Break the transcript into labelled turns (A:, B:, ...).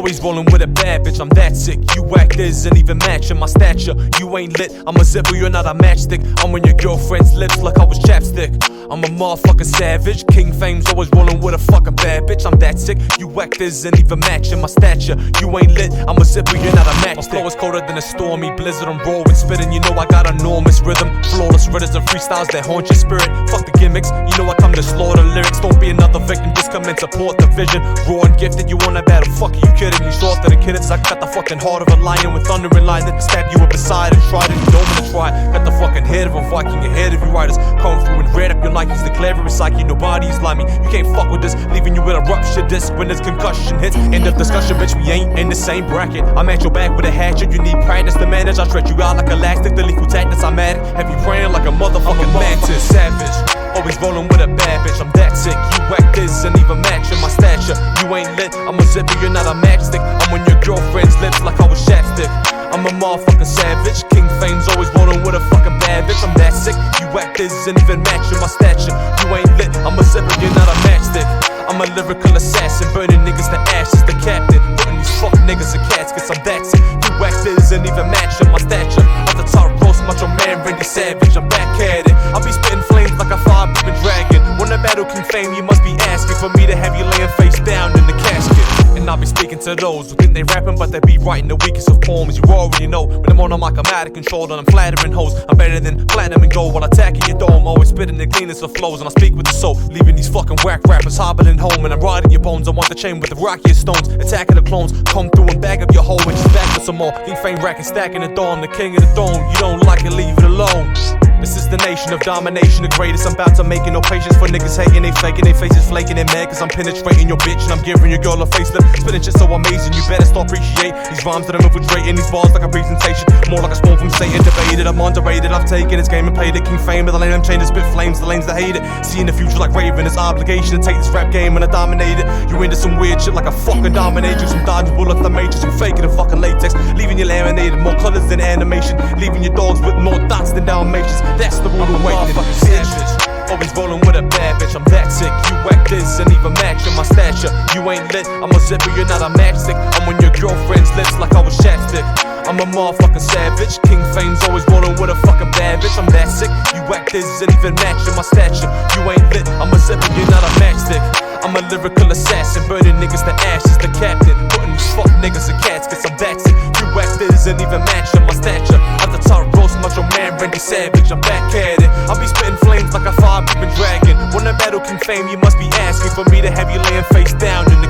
A: Always rolling with a bad bitch, I'm that sick. You whack, isn't even matching my stature. You ain't lit, I'm a zipper, you're not a matchstick. I'm on your girlfriend's lips like I was chapstick. I'm a motherfucking savage. King Fame's always rolling with a fucking bad bitch, I'm that sick. You whack, isn't even matching my stature. You ain't lit, I'm a zipper, you're not a matchstick. My flow is colder than a stormy blizzard. I'm raw and spitting, you know I got enormous rhythm. Flawless riddles and freestyles that haunt your spirit. Fuck the gimmicks, you know I come to slaughter lyrics. Don't be another victim, just come and support the vision. Raw and gifted, you want a battle, fuck you kidding. You short than a kid, I got the fucking heart of a lion with thunder and lightning. Stab you up beside and try it, you don't wanna try. Got the fucking head of a Viking, ahead of you riders. Come through and red up your Nikes, declare it psyche. Nobody's like me, you can't fuck with this. Leaving you with a rupture disc when this concussion hits. End of discussion, bitch, we ain't in the same bracket. I'm at your back with a hatchet, you need practice to manage. I stretch you out like elastic, the lethal tactics I'm at it. Have you praying like a motherfucking mantis. Savage, always rolling with a bad bitch, I'm that sick. You whack, this and even matching my stature. You ain't lit, I'm a zipper, you're not a matchstick. I'm on your girlfriend's lips like I was chapstick. I'm a motherfucking savage. King Fame's always rolling with a fucking bad bitch, I'm that sick. You whack, this and even matching my stature. You ain't lit, I'm a zipper, you're not a matchstick. I'm a lyrical assassin, burning niggas to ashes, the captain. Putting these fuck niggas in caskets, I'm that sick. You whack, this and even matching my stature. Off the top roast, macho man, Randy Savage, I'm back at it. I'll be spitting flames like a fire-breathing dragon. Wanna battle King Fame, you must be asking for me to have you laying face down in the casket. And I'll be speaking to those who think they rapping, but they be writing the weakest of poems. You already know, when I'm on a mic, I'm out of control, and I'm flattering hoes. I'm better than platinum and gold while attacking your dome. Always spitting the cleanest of flows, and I speak with the soul. Leaving these fucking whack rappers hobbling home, and I'm riding your bones. I want the chain with the rockiest stones. Attacking the clones, come through and bag up your hole, and just back with some more. King Fame racking, stacking the door, I'm the king of the throne. You don't like it, leave it alone. This is the nation of domination, the greatest. I'm about to make it, no patience for niggas hating, they faking, they faces flaking and mad. Cause I'm penetrating your bitch and I'm giving your girl a facelift. Spinning shit so amazing, you better start appreciate these rhymes that I'm infiltrating, these bars like a presentation. More like a spawn from Satan, debated, I'm underrated. I've taken this game and played it. King Fame of the lane, I'm chained to spit flames, the lanes that hate it. Seeing the future like Raven, it's obligation to take this rap game and I dominate it. You into some weird shit like a fucking dominator. Some dodging bullets, the matrix, you faking the fucking latex. Leaving you laminated, more colors than animation. Leaving your dogs with more dots than Dalmatians. That's the rule of motherfucking savage. Always rolling with a bad bitch, I'm that sick. You whack, this and even matching my stature. You ain't lit, I'm a zipper, you're not a matchstick. I'm on your girlfriend's lips like I was chapstick. I'm a motherfucking savage. King Fame's always rolling with a fucking bad bitch, I'm that sick. You whack, this and even matching my stature. You ain't lit, I'm a zipper, you're not a matchstick. I'm a lyrical assassin, burning niggas to ashes, the captain. Putting these fuck niggas in caskets, I'm that sick. You whack, this and even matching my stature. At the top roast, macho man, Randy Savage, I'm back at it. I'll be spitting flames like a fire-breathing dragon. Wanna battle King Fame, you must be asking for me to have you laying face down in the